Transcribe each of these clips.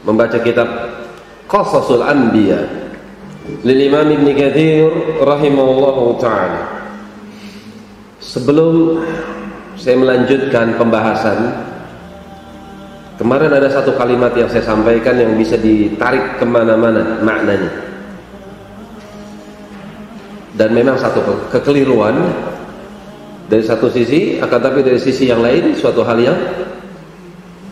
membaca kitab Qasasul Anbiya lil Imam Ibnu Katsir rahimahullahu taala. Sebelum saya melanjutkan pembahasan, kemarin ada satu kalimat yang saya sampaikan yang bisa ditarik kemana-mana maknanya, dan memang satu kekeliruan dari satu sisi, akan tapi dari sisi yang lain suatu hal yang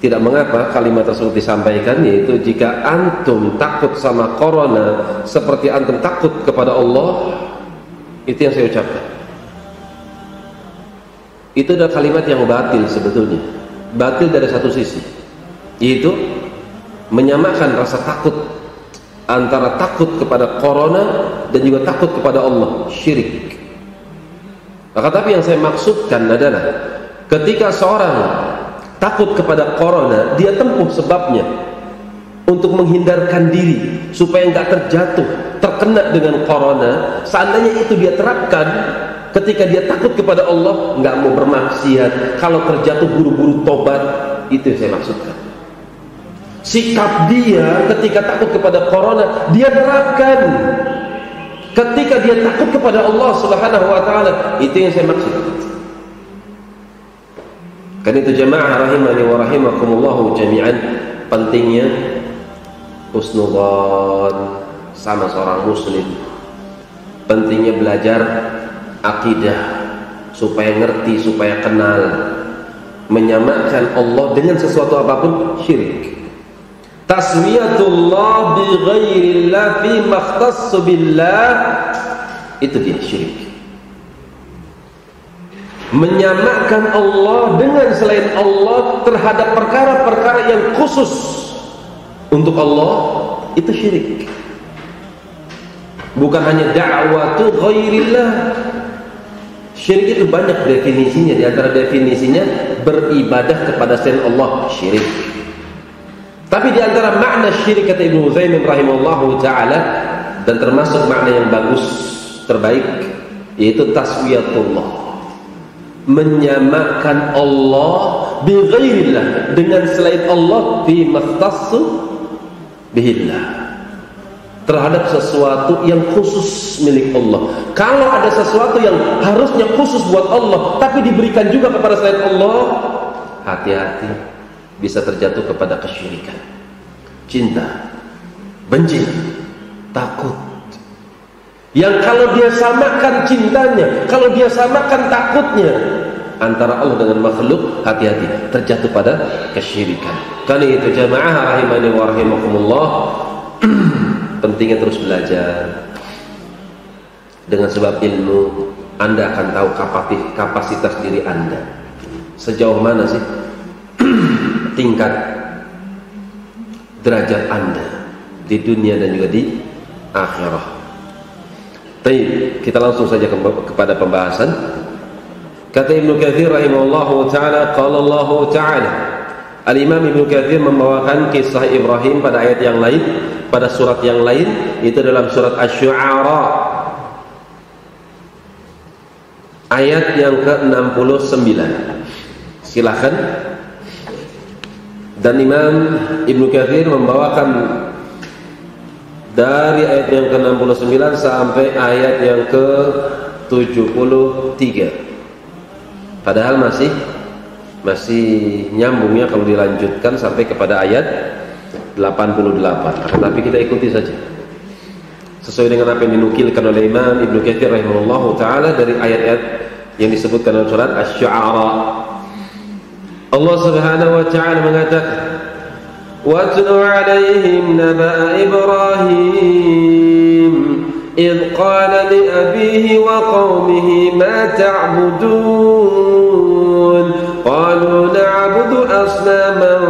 tidak mengapa kalimat tersebut disampaikan, yaitu jika antum takut sama corona seperti antum takut kepada Allah, itu yang saya ucapkan. Itu adalah kalimat yang batil sebetulnya. Batil dari satu sisi, yaitu menyamakan rasa takut antara takut kepada corona dan juga takut kepada Allah, syirik. Maka tapi yang saya maksudkan adalah ketika seorang takut kepada corona, dia tempuh sebabnya untuk menghindarkan diri supaya nggak terjatuh, terkena dengan corona. Seandainya itu dia terapkan ketika dia takut kepada Allah, nggak mau bermaksiat, kalau terjatuh buru-buru tobat, itu yang saya maksudkan. Sikap dia ketika takut kepada corona, dia terapkan ketika dia takut kepada Allah Subhanahu wa taala. Itu yang saya maksud. Karena itu jamaah rahimani wa rahimakumullah jami'an, pentingnya husnudzan sama seorang muslim. Pentingnya belajar akidah supaya ngerti, supaya kenal. Menyamakan Allah dengan sesuatu apapun syirik. Taswiyatullah bi ghairillah fi makhtassu billah, itu dia syirik. Menyamakan Allah dengan selain Allah terhadap perkara-perkara yang khusus untuk Allah, itu syirik. Bukan hanya da'watu ghairillah. Syirik itu banyak definisinya. Di antara definisinya beribadah kepada selain Allah, syirik. Tapi di antara makna syirik, kata Ibnu Utsaimin rahimahullahu taala, dan termasuk makna yang bagus, terbaik, yaitu taswiyatullah, menyamakan Allah bi ghairillah, dengan selain Allah, fi makhtassu bihillah, terhadap sesuatu yang khusus milik Allah. Kalau ada sesuatu yang harusnya khusus buat Allah tapi diberikan juga kepada selain Allah, hati-hati, bisa terjatuh kepada kesyirikan. Cinta, benci, takut, yang kalau dia samakan cintanya, kalau dia samakan takutnya antara Allah dengan makhluk, hati-hati, terjatuh pada kesyirikan. Karena itu jamaah rahimani wa rahimakumullah, pentingnya terus belajar. Dengan sebab ilmu, Anda akan tahu kapasitas diri Anda, sejauh mana sih tingkat derajat Anda di dunia dan juga di akhirat. Baik, kita langsung saja kepada pembahasan. Kata Ibnu Katsir rahimahullahu taala, qala Allah taala, Al-Imam Ibnu Katsir membawakan kisah Ibrahim pada ayat yang lain, pada surat yang lain, itu dalam surat Asy-Syu'ara ayat yang ke-69. Silakan. Dan Imam Ibnu Katsir membawakan dari ayat yang ke-69 sampai ayat yang ke-73. Padahal masih nyambungnya kalau dilanjutkan sampai kepada ayat 88. Tapi kita ikuti saja sesuai dengan apa yang dinukilkan oleh Imam Ibnu Katsir rahimahullahu taala dari ayat-ayat yang disebutkan dalam surat Asy-Syu'ara. Allah Subhanahu wa ta'ala mengatakan, "Watlu 'alaihim naba'a Ibrahim idh qala li abihi wa qaumihi ma ta'budun qalu na'budu asnaman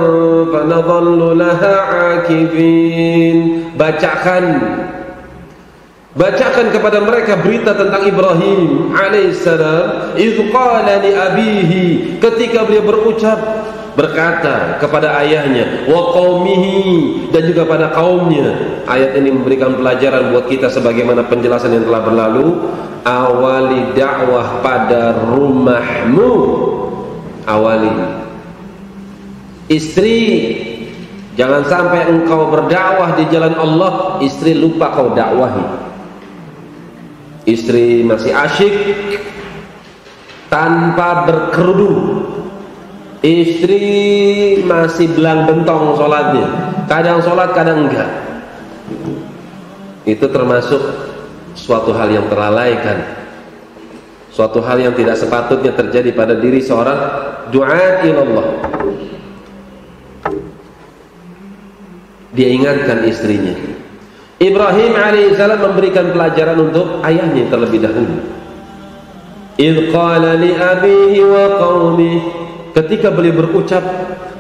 fa nadhallu laha 'akifin." Bacakan kepada mereka berita tentang Ibrahim alaihissalam. Idh qala li abihi, ketika beliau berkata kepada ayahnya, wa qaumihi, dan juga pada kaumnya. Ayat ini memberikan pelajaran buat kita sebagaimana penjelasan yang telah berlalu. Awali dakwah pada rumahmu, awali istri Jangan sampai engkau berdakwah di jalan Allah, istri lupa kau dakwahi. Istri masih asyik tanpa berkerudung. Istri masih belang bentong sholatnya, kadang sholat kadang enggak. Itu termasuk suatu hal yang terlalaikan, suatu hal yang tidak sepatutnya terjadi pada diri seorang du'at ilallah. Dia ingatkan istrinya. Ibrahim alaihissalam memberikan pelajaran untuk ayahnya terlebih dahulu. Idh qala li abihi wa qawmihi, ketika beliau berucap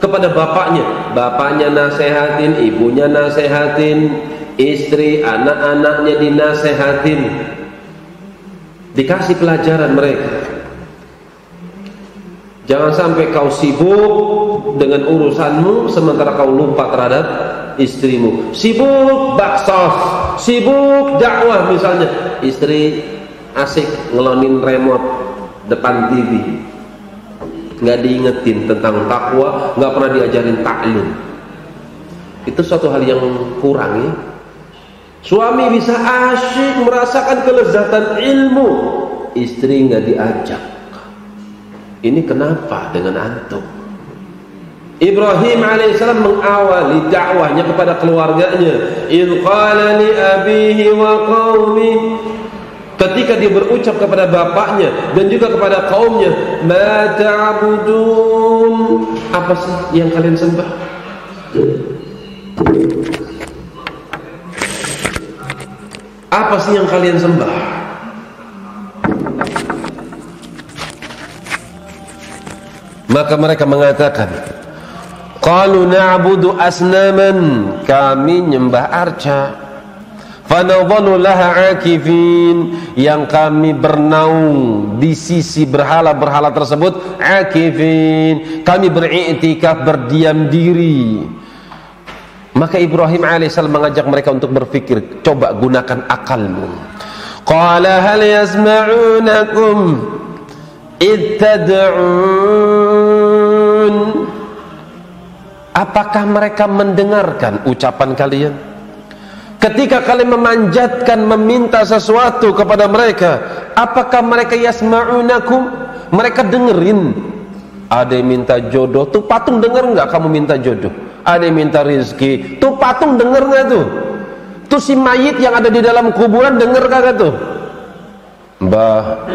kepada bapaknya nasehatin, ibunya nasehatin, istri, anak-anaknya dinasehatin, dikasih pelajaran mereka. Jangan sampai kau sibuk dengan urusanmu sementara kau lupa terhadap istrimu. Sibuk baksos, sibuk dakwah misalnya, istri asik ngelonin remote depan TV, nggak diingetin tentang takwa, nggak pernah diajarin taklim. Itu suatu hal yang kurang ya. Suami bisa asyik merasakan kelezatan ilmu, istri nggak diajak. Ini kenapa dengan antum? Ibrahim alaihissalam mengawali dakwahnya kepada keluarganya. Idh qala li abihi wa qaumi, ketika dia berucap kepada bapaknya dan juga kepada kaumnya, ma ta'budun, apa sih yang kalian sembah? Apa sih yang kalian sembah? Maka mereka mengatakan, qalu na'budu asnaman, kami nyembah arca. Fanadhallu laha akifin, yang kami bernaung di sisi berhala-berhala tersebut, akifin, kami beriktikaf, berdiam diri. Maka Ibrahim alaihissalam mengajak mereka untuk berpikir, coba gunakan akalmu. Qala hal yasma'unakum id tad'un, apakah mereka mendengarkan ucapan kalian ketika kalian memanjatkan, meminta sesuatu kepada mereka? Apakah mereka yasma'unakum, mereka dengerin? Ada yang minta jodoh, tuh patung denger nggak kamu minta jodoh? Ada yang minta rizki, tuh patung denger nggak tuh? Tuh si mayit yang ada di dalam kuburan denger kagak tuh? Mbah,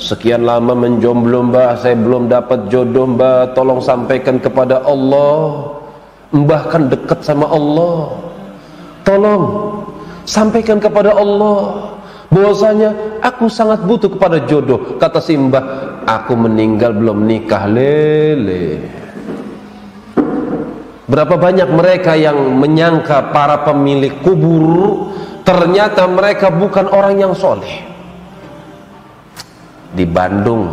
sekian lama menjomblo mbah, saya belum dapat jodoh mbah, tolong sampaikan kepada Allah. Mbah kan dekat sama Allah, tolong sampaikan kepada Allah bahwasanya aku sangat butuh kepada jodoh. Kata si mbah, aku meninggal belum nikah lele. Berapa banyak mereka yang menyangka para pemilik kubur, ternyata mereka bukan orang yang soleh. Di Bandung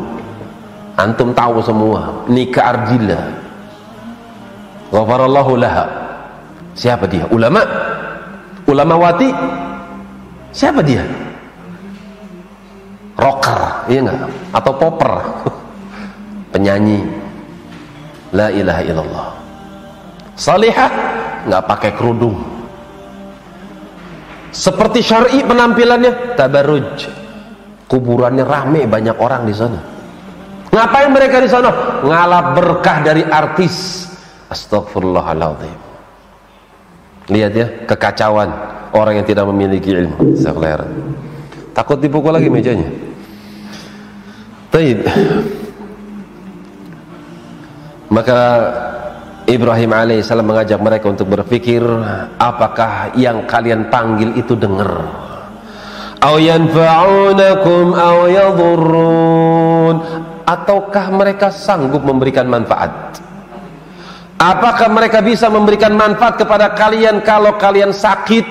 antum tahu semua, Nika Ardila, ghafarallahu laha. Siapa dia? Ulamawati. Siapa dia? Rocker, iya enggak? Atau popper? Penyanyi. La ilaha illallah. Salihah, enggak pakai kerudung. Seperti syar'i penampilannya, tabarruj. Kuburannya rame, banyak orang di sana. Ngapain mereka di sana? Ngalap berkah dari artis. Astagfirullahaladzim. Lihat ya, kekacauan orang yang tidak memiliki ilmu. Takut dipukul lagi mejanya. Baik. Maka Ibrahim alaihissalam mengajak mereka untuk berpikir, apakah yang kalian panggil itu dengar? Aw yanfa'unakum aw yadhurrun, ataukah mereka sanggup memberikan manfaat? Apakah mereka bisa memberikan manfaat kepada kalian? Kalau kalian sakit,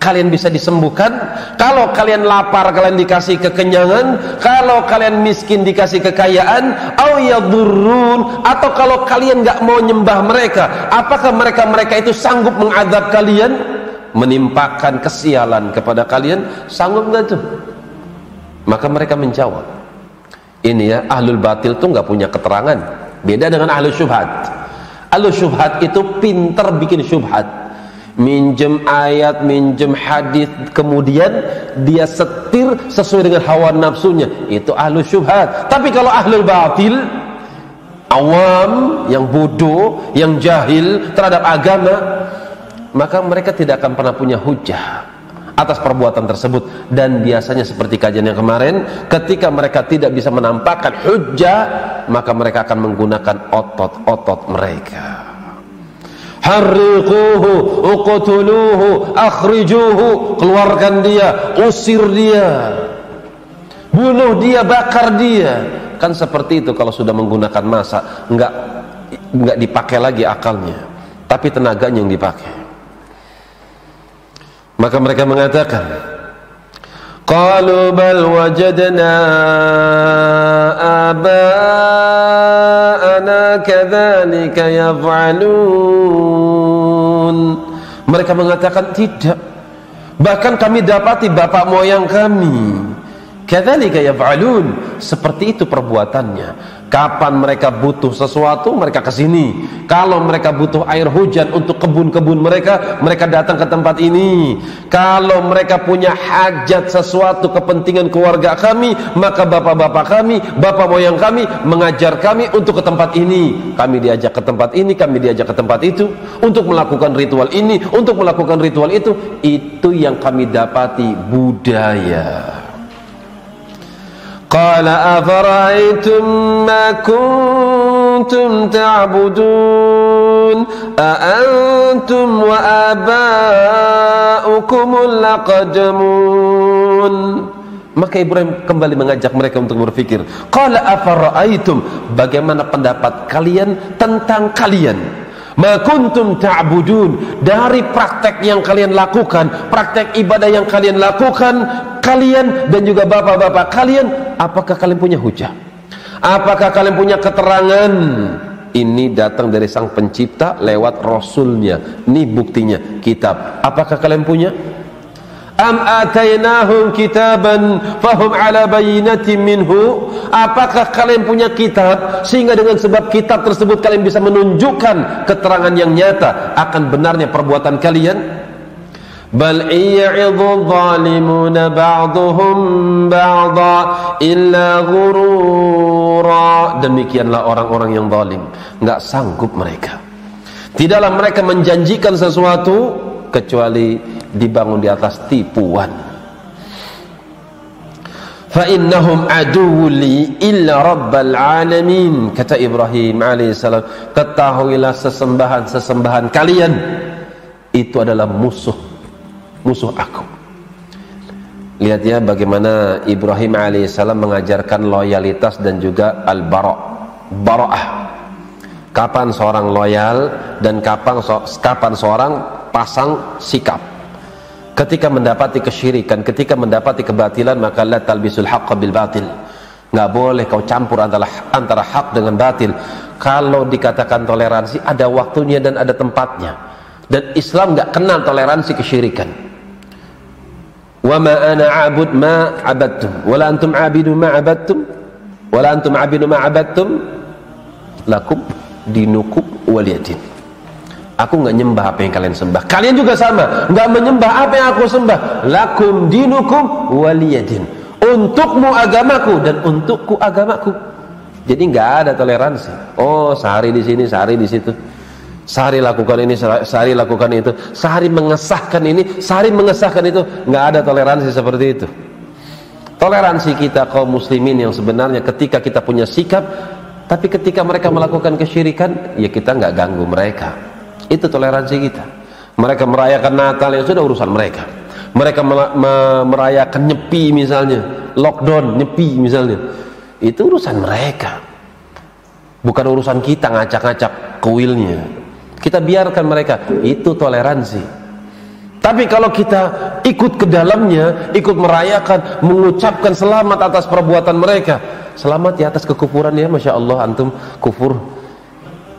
kalian bisa disembuhkan. Kalau kalian lapar, kalian dikasih kekenyangan. Kalau kalian miskin, dikasih kekayaan. Aw yadhurrun, atau kalau kalian nggak mau nyembah mereka, apakah mereka itu sanggup mengadab kalian, menimpakan kesialan kepada kalian? Sanggup nggak tuh? Maka mereka menjawab, ini ya, ahlul batil tuh nggak punya keterangan. Beda dengan ahlul syubhat. Ahlu syubhat itu pintar bikin syubhat, minjem ayat, minjem hadis, kemudian dia setir sesuai dengan hawa nafsunya. Itu ahlu syubhat. Tapi kalau ahlul batil, awam, yang bodoh, yang jahil terhadap agama, maka mereka tidak akan pernah punya hujah atas perbuatan tersebut. Dan biasanya seperti kajian yang kemarin, ketika mereka tidak bisa menampakkan hujah, maka mereka akan menggunakan otot-otot mereka. Harriquhu, uqtuluhu, akhrijuhu, keluarkan dia, usir dia, bunuh dia, bakar dia. Kan seperti itu kalau sudah menggunakan massa, enggak dipakai lagi akalnya, tapi tenaganya yang dipakai. Maka mereka mengatakan, qalu bal wajadna aba'ana kadzalika yaf'alun. Mereka mengatakan tidak, bahkan kami dapati bapak moyang kami kadzalika yaf'alun, seperti itu perbuatannya. Kapan mereka butuh sesuatu, mereka ke sini. Kalau mereka butuh air hujan untuk kebun-kebun mereka, mereka datang ke tempat ini. Kalau mereka punya hajat sesuatu, kepentingan keluarga kami, maka bapak-bapak kami, bapak moyang kami mengajar kami untuk ke tempat ini. Kami diajak ke tempat ini, kami diajak ke tempat itu untuk melakukan ritual ini, untuk melakukan ritual itu. Itu yang kami dapati budaya. Qala afara'aytum ma kuntum ta'budun a antum wa aba'ukumul laqadamun. Maka Ibrahim kembali mengajak mereka untuk berpikir. Qala afara'aytum, bagaimana pendapat kalian tentang kalian? Ma kuntum ta'budun, dari praktek yang kalian lakukan, praktek ibadah yang kalian lakukan, kalian dan juga bapak-bapak kalian, apakah kalian punya hujah? Apakah kalian punya keterangan? Ini datang dari sang pencipta lewat rasulnya. Ini buktinya, kitab. Apakah kalian punya? Am atainahum kitaban fahum ala bayyinatin minhu. Apakah kalian punya kitab sehingga dengan sebab kitab tersebut kalian bisa menunjukkan keterangan yang nyata akan benarnya perbuatan kalian? Bal ya'idhu zalimuna ba'duhum ba'dha illa ghurura. Demikianlah orang-orang yang zalim, enggak sanggup mereka. Tidaklah mereka menjanjikan sesuatu kecuali dibangun di atas tipuan. Fa innahum aduwli illa rabbal alamin. Kata Ibrahim alaihissalam, ketahuilah sesembahan-sesembahan kalian itu adalah musuh aku. Lihat ya bagaimana Ibrahim alaihissalam mengajarkan loyalitas dan juga bara'ah. Kapan seorang loyal dan kapan seorang pasang sikap. Ketika mendapati kesyirikan, ketika mendapati kebatilan, maka la talbisul haqqa bil batil. Nggak boleh kau campur antara hak dengan batil. Kalau dikatakan toleransi, ada waktunya dan ada tempatnya. Dan Islam nggak kenal toleransi kesyirikan. Wa ma ana a'bud ma 'abadtum wa la antum 'abidu ma 'abadtum wa la antum 'abidu ma 'abadtum lakum dinukum waliyadin. Aku nggak nyembah apa yang kalian sembah, kalian juga sama nggak menyembah apa yang aku sembah. Lakum dinukum waliyadin, untukmu agamaku dan untukku agamaku. Jadi nggak ada toleransi. Oh, sehari di sini, sehari di situ, sehari lakukan ini, sehari lakukan itu, sehari mengesahkan ini, sehari mengesahkan itu. Nggak ada toleransi seperti itu. Toleransi kita kaum muslimin yang sebenarnya ketika kita punya sikap, tapi ketika mereka melakukan kesyirikan, ya kita nggak ganggu mereka. Itu toleransi kita. Mereka merayakan Natal, yang sudah urusan mereka. Mereka merayakan nyepi misalnya, lockdown, nyepi misalnya, itu urusan mereka, bukan urusan kita ngacak-ngacak kuilnya. Kita biarkan mereka, itu toleransi. Tapi kalau kita ikut ke dalamnya, ikut merayakan, mengucapkan selamat atas perbuatan mereka, selamat ya atas kekufuran ya, Masya Allah antum kufur.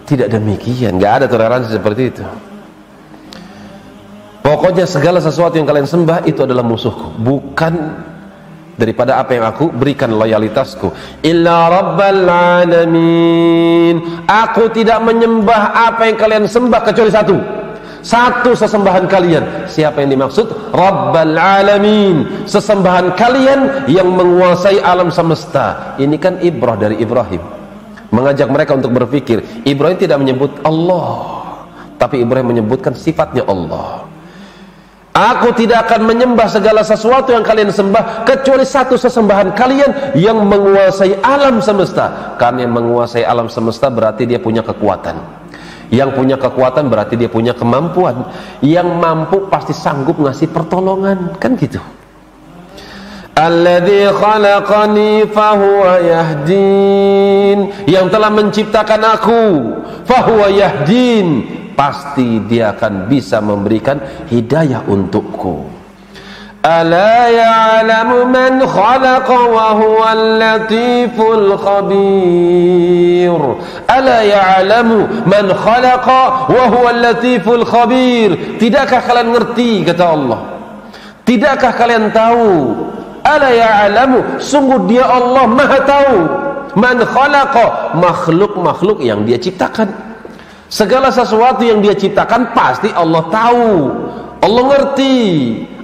Tidak demikian, nggak ada toleransi seperti itu. Pokoknya segala sesuatu yang kalian sembah itu adalah musuhku, bukan daripada apa yang aku berikan loyalitasku. Illa rabbal alamin, Aku tidak menyembah apa yang kalian sembah kecuali satu sesembahan kalian. Siapa yang dimaksud? Rabbal Alamin, sesembahan kalian yang menguasai alam semesta. Ini kan ibrah dari Ibrahim, mengajak mereka untuk berpikir. Ibrahim tidak menyebut Allah, tapi Ibrahim menyebutkan sifatnya Allah. Aku tidak akan menyembah segala sesuatu yang kalian sembah kecuali satu sesembahan kalian yang menguasai alam semesta. Karena yang menguasai alam semesta berarti dia punya kekuatan. Yang punya kekuatan berarti dia punya kemampuan. Yang mampu pasti sanggup ngasih pertolongan, kan gitu. Alladzi khalaqani fahuwa yahdin, yang telah menciptakan aku, fahuwa yahdin, pasti dia akan bisa memberikan hidayah untukku. Ala ya'lamu man khalaqa wa huwal latiful khabir. Ala ya'lamu man khalaqa wa huwal latiful khabir. Tidakkah kalian ngerti, kata Allah? Tidakkah kalian tahu? Ala ya'lamu, sungguh dia Allah Maha tahu. Man khalaqa, makhluk-makhluk yang dia ciptakan. Segala sesuatu yang dia ciptakan pasti Allah tahu. Allah ngerti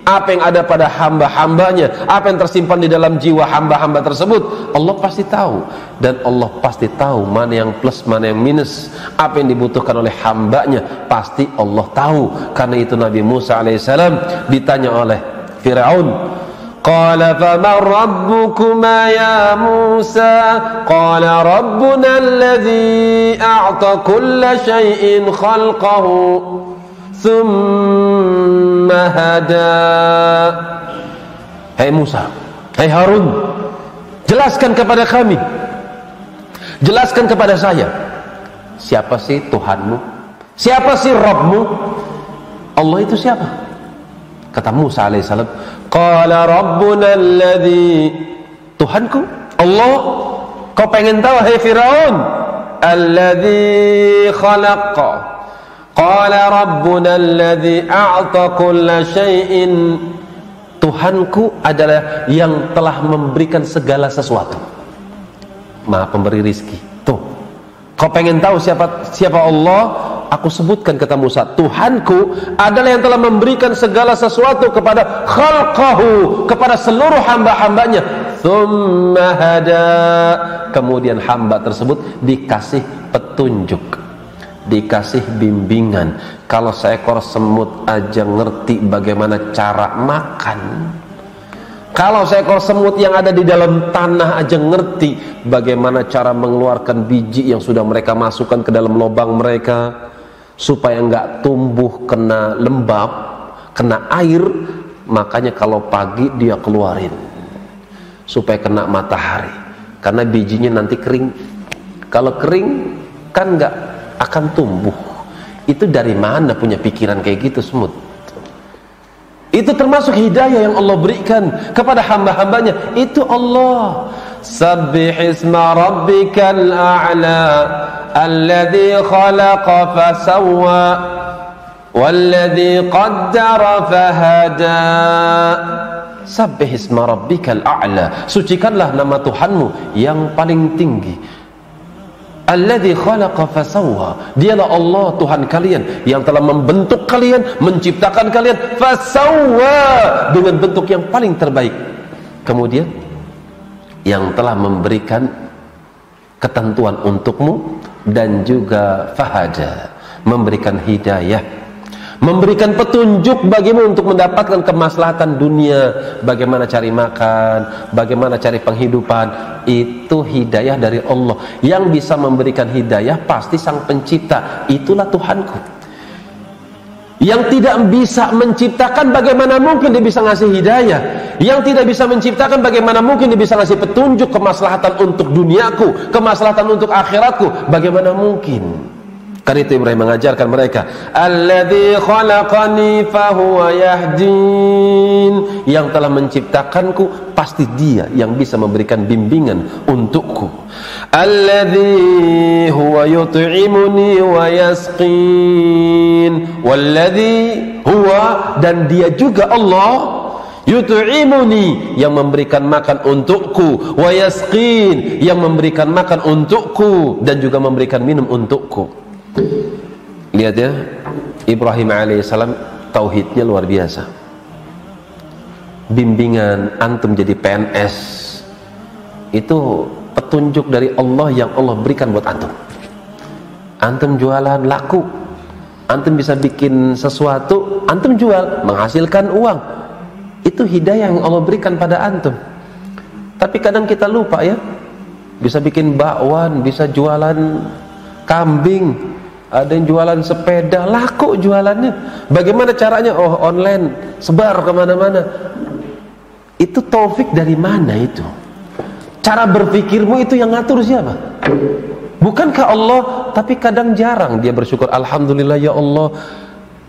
apa yang ada pada hamba-hambanya, apa yang tersimpan di dalam jiwa hamba-hamba tersebut. Allah pasti tahu. Dan Allah pasti tahu mana yang plus, mana yang minus, apa yang dibutuhkan oleh hambanya, pasti Allah tahu. Karena itu Nabi Musa alaihissalam ditanya oleh Fir'aun, qala faman rabbukuma ya Musa, qala rabbuna alladhi a'ta kulla shay'in khalqahu thumma hada. Hai Musa, hai Harun, jelaskan kepada kami, jelaskan kepada saya, siapa sih Tuhanmu, siapa sih Rabbmu? Allah itu siapa? Kata Musa alaihissalam, qala rabbuna alladhi, Tuhanku Allah. Kau pengen tahu hai Firaun? Alladhi khalaqa, qala rabbuna alladhi a'ta kulla syai'in, Tuhanku adalah yang telah memberikan segala sesuatu, Maha pemberi rizki. Tuh, kau pengen tahu siapa Allah? Aku sebutkan, kata Musa, Tuhanku adalah yang telah memberikan segala sesuatu kepada khalqahu, kepada seluruh hamba-hambanya. Thumma hada, kemudian hamba tersebut dikasih petunjuk, dikasih bimbingan. Kalau seekor semut aja ngerti bagaimana cara makan, kalau seekor semut yang ada di dalam tanah aja ngerti bagaimana cara mengeluarkan biji yang sudah mereka masukkan ke dalam lubang mereka supaya enggak tumbuh kena lembab, kena air, makanya kalau pagi dia keluarin supaya kena matahari, karena bijinya nanti kering. Kalau kering kan enggak akan tumbuh. Itu dari mana punya pikiran kayak gitu semut? Itu termasuk hidayah yang Allah berikan kepada hamba-hambanya. Itu Allah. Sabbihisma rabbikal a'la alladhi khalaqa fasawwa walladhi qaddara fahada. Sabbihisma rabbikal a'la, sucikanlah nama Tuhanmu yang paling tinggi. Alladhi khalaqa fasawwa, dialah Allah Tuhan kalian yang telah membentuk kalian, menciptakan kalian, fasawwa, dengan bentuk yang paling terbaik. Kemudian yang telah memberikan ketentuan untukmu, dan juga fahada, memberikan hidayah, memberikan petunjuk bagimu untuk mendapatkan kemaslahatan dunia, bagaimana cari makan, bagaimana cari penghidupan. Itu hidayah dari Allah. Yang bisa memberikan hidayah pasti Sang Pencipta, itulah Tuhanku. Yang tidak bisa menciptakan, bagaimana mungkin dia bisa ngasih hidayah? Yang tidak bisa menciptakan, bagaimana mungkin dia bisa ngasih petunjuk, kemaslahatan untuk duniaku, kemaslahatan untuk akhiratku? Bagaimana mungkin? Karena itu Ibrahim mengajarkan mereka, alladzi khalaqani fahuwa yahdin, yang telah menciptakanku pasti dia yang bisa memberikan bimbingan untukku. Alladzi huwa yut'imuni wa yasqin, walladzi huwa, dan dia juga Allah yut'imuni, yang memberikan makan untukku, wa yasqin, yang memberikan makan untukku dan juga memberikan minum untukku. Lihat ya, Ibrahim alaihissalam tauhidnya luar biasa. Bimbingan antum jadi PNS itu petunjuk dari Allah yang Allah berikan buat antum. Antum jualan laku, antum bisa bikin sesuatu, antum jual, menghasilkan uang. Itu hidayah yang Allah berikan pada antum. Tapi kadang kita lupa ya, bisa bikin bakwan, bisa jualan kambing, ada yang jualan sepeda, laku jualannya. Bagaimana caranya? Oh, online, sebar kemana-mana. Itu taufik dari mana itu? Cara berpikirmu itu yang ngatur siapa? Bukankah Allah? Tapi kadang jarang dia bersyukur, alhamdulillah ya Allah,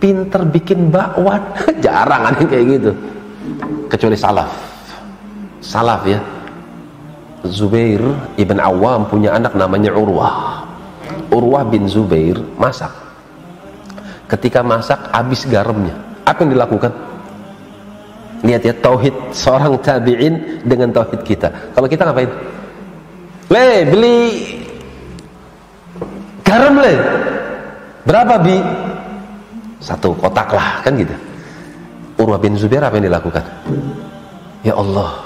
pinter bikin bakwan. Jarang ada yang kayak gitu, kecuali salaf ya. Zubair ibn Awam punya anak namanya Urwah bin Zubair masak. Ketika masak habis garamnya, apa yang dilakukan? Lihat ya, tauhid seorang tabi'in dengan tauhid kita. Kalau kita ngapain? Beli garam berapa bi? 1 kotak lah, kan gitu. Urwah bin Zubair apa yang dilakukan? Ya Allah,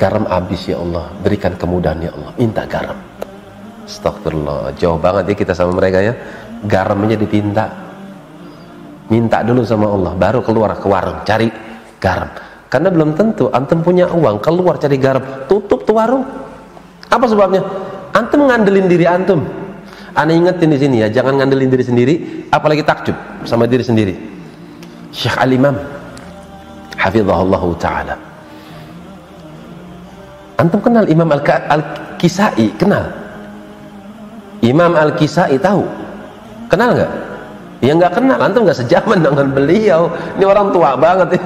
garam habis ya Allah, berikan kemudahan ya Allah, minta garam. Astagfirullah, jauh banget ya kita sama mereka ya. Garamnya dipinta, minta dulu sama Allah, baru keluar ke warung cari garam. Karena belum tentu antum punya uang keluar cari garam, tutup tuh warung. Apa sebabnya? Antum ngandelin diri antum. Ana ingetin di sini ya, jangan ngandelin diri sendiri, apalagi takjub sama diri sendiri. Syekh Al-Imam hafizahullah ta'ala, antum kenal Imam Al-Kisai? Kenal Imam Al-Kisai? Tahu? Kenal nggak? Ya nggak kenal, antum nggak sejaman dengan beliau. Ini orang tua banget ya.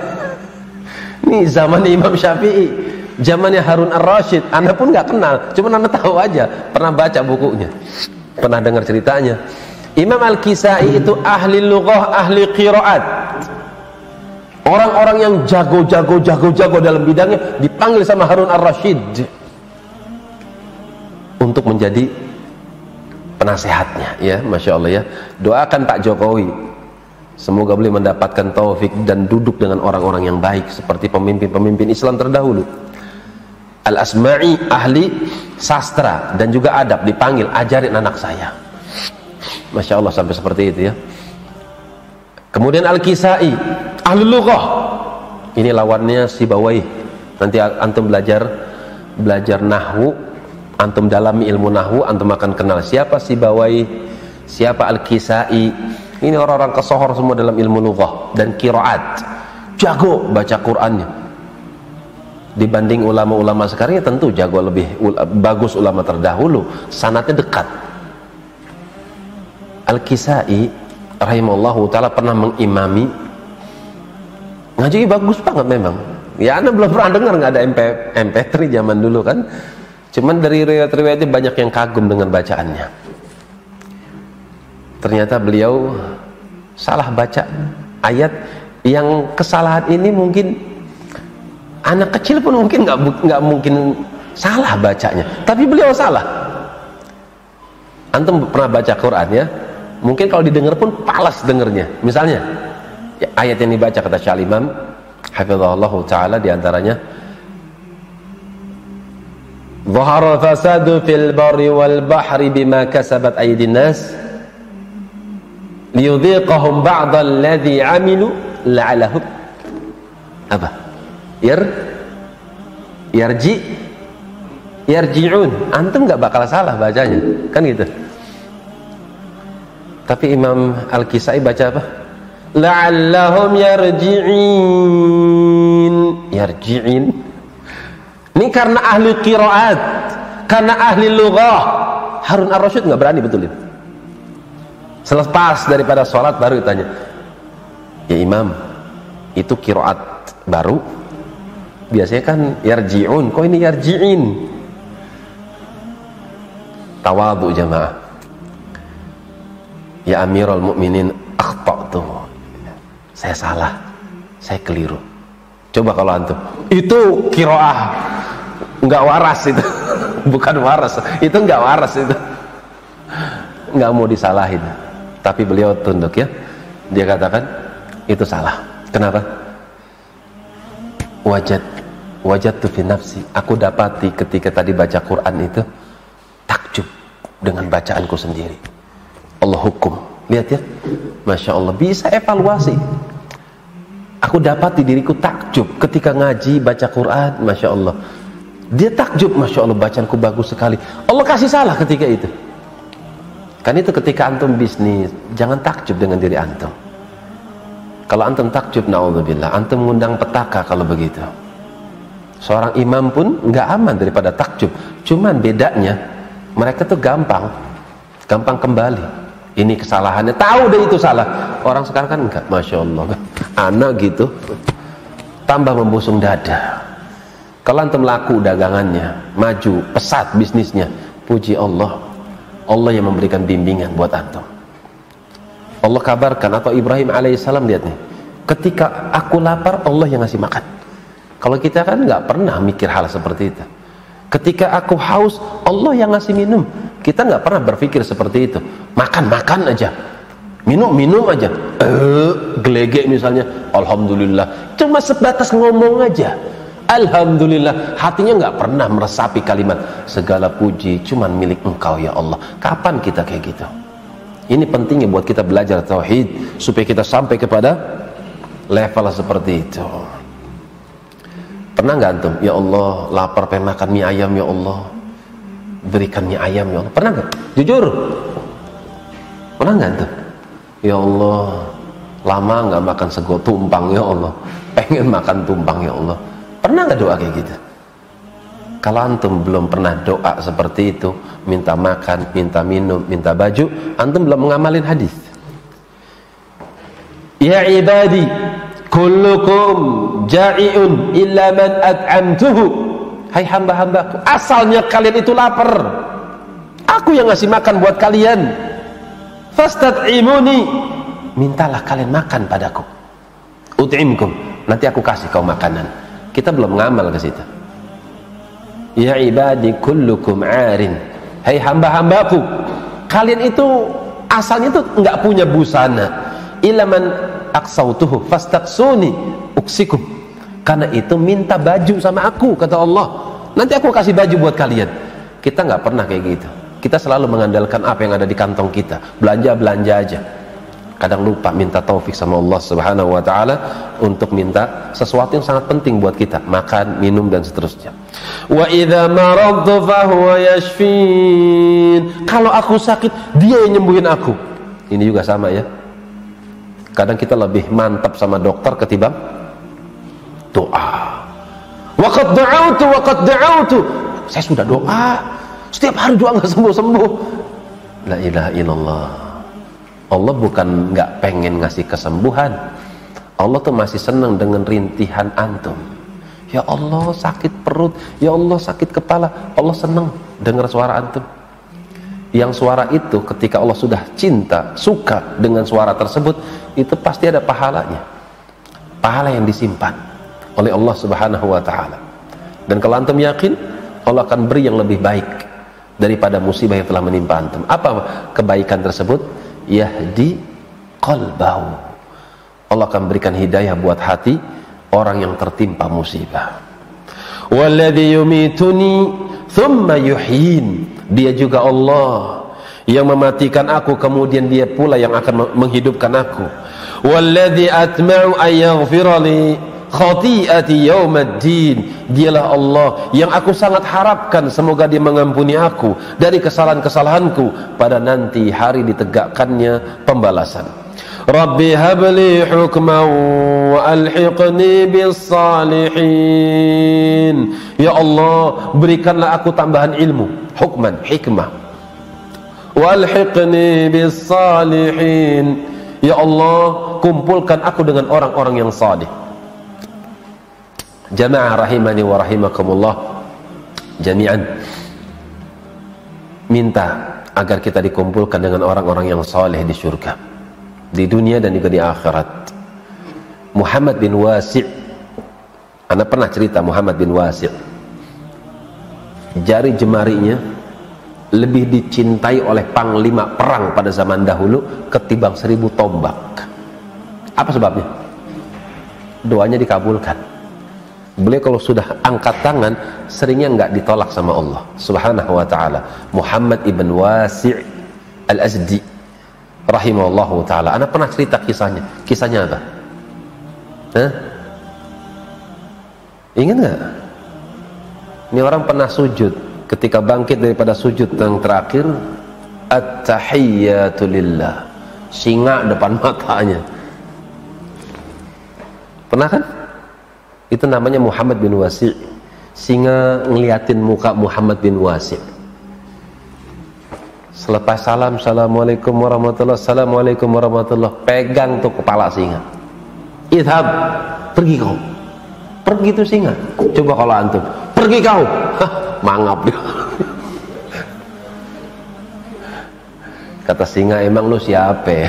Ini zaman Imam Syafi'i, zamannya Harun Ar-Rasyid. Anda pun nggak kenal, cuma Anda tahu aja, pernah baca bukunya, pernah dengar ceritanya. Imam Al-Kisai itu ahli lughah, ahli qiraat. Orang-orang yang jago dalam bidangnya dipanggil sama Harun Ar-Rasyid untuk menjadi penasehatnya ya. Masya Allah ya, doakan Pak Jokowi semoga beliau mendapatkan taufik dan duduk dengan orang-orang yang baik seperti pemimpin-pemimpin Islam terdahulu. Al-Asma'i ahli sastra dan juga adab, dipanggil, ajarin anak saya. Masya Allah, sampai seperti itu ya. Kemudian Al-Kisai ahli lughah, ini lawannya Sibawayh. Nanti antum belajar nahwu, antum dalami ilmu nahwu, antum akan kenal siapa Sibawayh, siapa Al-Kisai. Ini orang-orang kesohor semua dalam ilmu lughah dan qiraat, jago baca Qur'annya. Dibanding ulama-ulama sekarang ya tentu jago, lebih bagus ulama terdahulu, sanadnya dekat. Al-Kisai rahimahullahu ta'ala pernah mengimami, ngaji bagus banget memang ya. Anda belum pernah dengar, nggak ada MP3 zaman dulu kan, cuman dari riwayat-riwayatnya banyak yang kagum dengan bacaannya. Ternyata beliau salah baca ayat, yang kesalahan ini mungkin anak kecil pun mungkin nggak mungkin salah bacanya, tapi beliau salah. Antum pernah baca Quran ya, mungkin kalau didengar pun palas dengernya. Misalnya ya, ayat yang dibaca kata Syekh Imam hafizahullah ta'ala diantaranya, Zahara fasadu fil barri wal bahri bima kasabat aydin nas liyudhiqahum ba'dal ladzi 'amilu la'allahum apa? Yarji'un. Antum nggak bakal salah bacanya, kan gitu. Tapi Imam Al-Kisai baca apa? La'allahum yarji'in. Ini karena ahli qiraat, karena ahli lughah. Harun Ar-Rasyid nggak berani betulin. Selepas daripada sholat baru ditanya, ya Imam, itu qiraat baru, biasanya kan yarji'un, kok ini yarji'in? Tawadhu jamaah. Ya Amirul Mukminin, akhta'tu, saya salah, saya keliru. Coba kalau antum, itu qiraah nggak waras itu. Bukan waras, itu nggak waras itu. Nggak mau disalahin. Tapi beliau tunduk ya. Dia katakan itu salah. Kenapa? Wajadtu fi nafsi, aku dapati ketika tadi baca Quran itu takjub dengan bacaanku sendiri. Allah hukum. Lihat ya, Masya Allah, bisa evaluasi. Aku dapati diriku takjub ketika ngaji baca Quran. Masya Allah, dia takjub, Masya Allah, bacaanku bagus sekali. Allah kasih salah ketika itu. Kan itu ketika antum bisnis, jangan takjub dengan diri antum. Kalau antum takjub, na'udzubillah, antum ngundang petaka kalau begitu. Seorang imam pun nggak aman daripada takjub. Cuman bedanya mereka tuh gampang kembali. Ini kesalahannya, tahu deh itu salah. Orang sekarang kan enggak, Masya Allah, anak gitu tambah membusung dada. Kalau antum laku dagangannya, maju, pesat bisnisnya, puji Allah, Allah yang memberikan bimbingan buat antum. Allah kabarkan, atau Ibrahim alaihissalam, lihat nih, ketika aku lapar, Allah yang ngasih makan. Kalau kita kan nggak pernah mikir hal seperti itu. Ketika aku haus, Allah yang ngasih minum. Kita nggak pernah berpikir seperti itu. Makan aja, minum aja. Gelegek misalnya, alhamdulillah. Cuma sebatas ngomong aja, alhamdulillah. Hatinya nggak pernah meresapi kalimat segala puji cuman milik Engkau ya Allah. Kapan kita kayak gitu? Ini pentingnya buat kita belajar tauhid supaya kita sampai kepada level seperti itu. Pernah nggak antum? Ya Allah, lapar pengen makan mie ayam ya Allah, berikan mie ayam ya Allah. Pernah nggak? Jujur, pernah nggak antum? Ya Allah, lama nggak makan sego tumpang ya Allah, pengen makan tumpang ya Allah. Pernah nggak doa kayak gitu? Kalau antum belum pernah doa seperti itu, minta makan, minta minum, minta baju, antum belum mengamalin hadis. Ya ibadi, kullukum ja'iun illa man at'amtuhu. Hai hamba-hambaku, asalnya kalian itu lapar, aku yang ngasih makan buat kalian. Fastat'imuni, mintalah kalian makan padaku. Ut'imkum, nanti aku kasih kau makanan. Kita belum ngamal ke situ. Ya ibadi kullukum 'arin, hai hamba-hambaku, kalian itu asalnya itu nggak punya busana. Illa man aqsautuhu fastaqsuni uksikum, karena itu minta baju sama aku, kata Allah, nanti aku kasih baju buat kalian. Kita nggak pernah kayak gitu. Kita selalu mengandalkan apa yang ada di kantong kita, belanja aja. Kadang lupa minta taufik sama Allah Subhanahu wa ta'ala untuk minta sesuatu yang sangat penting buat kita, makan, minum, dan seterusnya. Wa idza maradtu fahuwa yashfin, kalau aku sakit dia yang nyembuhin aku. Ini juga sama ya, kadang kita lebih mantap sama dokter ketimbang doa. Wa qad da'autu, saya sudah doa, setiap hari doa nggak sembuh-sembuh. La ilaha illallah. Allah bukan nggak pengen ngasih kesembuhan, Allah tuh masih senang dengan rintihan antum. Ya Allah sakit perut, ya Allah sakit kepala, Allah senang dengar suara antum. Yang suara itu ketika Allah sudah cinta, suka dengan suara tersebut, itu pasti ada pahalanya, pahala yang disimpan oleh Allah Subhanahu wa ta'ala. Dan kalau antum yakin, Allah akan beri yang lebih baik daripada musibah yang telah menimpa antum. Apa kebaikan tersebut? Yahdi qalbahu, Allah akan berikan hidayah buat hati orang yang tertimpa musibah. Walladzi yumituni thumma yuhyin, dia juga Allah yang mematikan aku, kemudian dia pula yang akan menghidupkan aku. Walladzi atma'u an yaghfira li khati'ati yaumaddin, dialah Allah yang aku sangat harapkan semoga dia mengampuni aku dari kesalahan-kesalahanku pada nanti hari ditegakkannya pembalasan. Rabbi habli hukman wa alhiqni bis salihin, ya Allah berikanlah aku tambahan ilmu, hukman, hikmah, wa alhiqni bis salihin, ya Allah kumpulkan aku dengan orang-orang yang salih. Jamaah rahimani wa rahimakumullah jami'an, minta agar kita dikumpulkan dengan orang-orang yang saleh di surga, di dunia dan juga di akhirat. Muhammad bin Wasi' Anda pernah cerita Muhammad bin Wasi', jari jemarinya lebih dicintai oleh panglima perang pada zaman dahulu ketimbang 1000 tombak. Apa sebabnya? Doanya dikabulkan. Beliau kalau sudah angkat tangan seringnya nggak ditolak sama Allah Subhanahu wa ta'ala. Muhammad ibn Wasi' al-Azdi rahimahullahu ta'ala. Anda pernah cerita kisahnya. Kisahnya apa? Hah? Ingat nggak? Ini orang pernah sujud, ketika bangkit daripada sujud yang terakhir, at-tahiyyatu lillah, singa depan matanya. Pernah kan? Itu namanya Muhammad bin Wasi'. Singa ngeliatin muka Muhammad bin Wasi'. Selepas salam, assalamualaikum warahmatullahi, assalamualaikum warahmatullahi, pegang tuh kepala singa. Idhab, pergi kau. Pergi tuh singa. Coba kalau antum, pergi kau. Hah, mangap dia. Kata singa, emang lu siapa?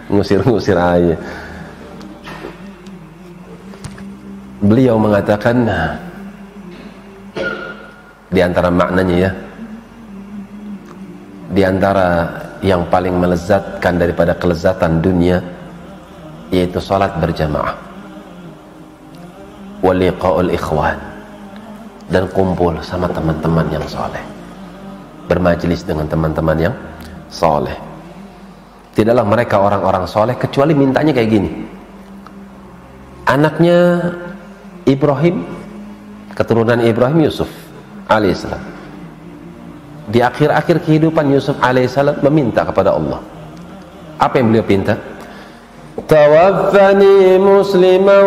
Ngusir-ngusir aja. Beliau mengatakan, di antara maknanya ya, di antara yang paling melezatkan daripada kelezatan dunia, yaitu salat berjamaah, wa liqa'ul ikhwan, dan kumpul sama teman-teman yang soleh, bermajlis dengan teman-teman yang soleh. Tidaklah mereka orang-orang soleh kecuali mintanya kayak gini. Anaknya Ibrahim, keturunan Ibrahim, Yusuf alaihissalam, di akhir-akhir kehidupan Yusuf alaihissalam meminta kepada Allah. Apa yang beliau minta? Tawaffani musliman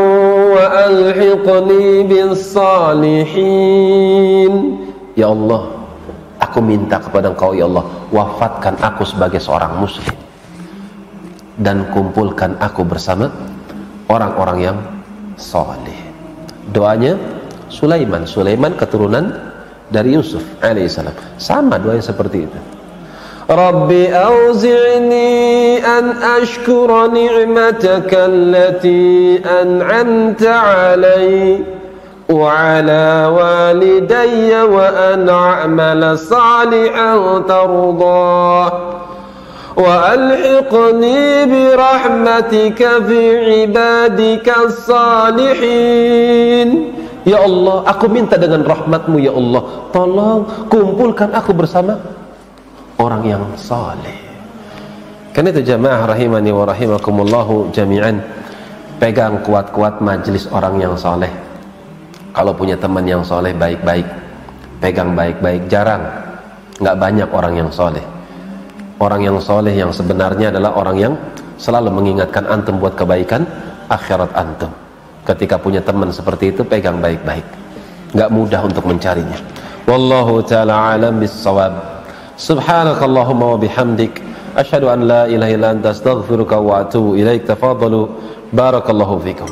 wa alhiqni bis salihin. Ya Allah, aku minta kepada Engkau ya Allah, wafatkan aku sebagai seorang muslim dan kumpulkan aku bersama orang-orang yang saleh. Doanya Sulaiman, keturunan dari Yusuf alaihissalam, sama doanya seperti itu. Rabbi auzi'ni an ashkura ni'mataka allati an'amta 'alayya wa 'ala walidayya wa an a'mala salihan tardah wa alhiqni bi rahmatika fi ibadika salihin. Ya Allah, aku minta dengan rahmatmu ya Allah, tolong kumpulkan aku bersama orang yang saleh. Karena itu jamaah rahimani wa rahimakumullahu jami'an, pegang kuat-kuat majlis orang yang saleh. Kalau punya teman yang saleh, baik-baik pegang baik-baik. Jarang, nggak banyak orang yang saleh. Orang yang soleh yang sebenarnya adalah orang yang selalu mengingatkan antum buat kebaikan akhirat antum. Ketika punya teman seperti itu, pegang baik-baik. Nggak mudah untuk mencarinya. Wallahu ta'ala alam bis-shawab. Subhanakallahumma wa bihamdik, asyhadu an la ilaha illa anta astaghfiruka wa atubu ilaik. Tafadhalu, barakallahu fikum.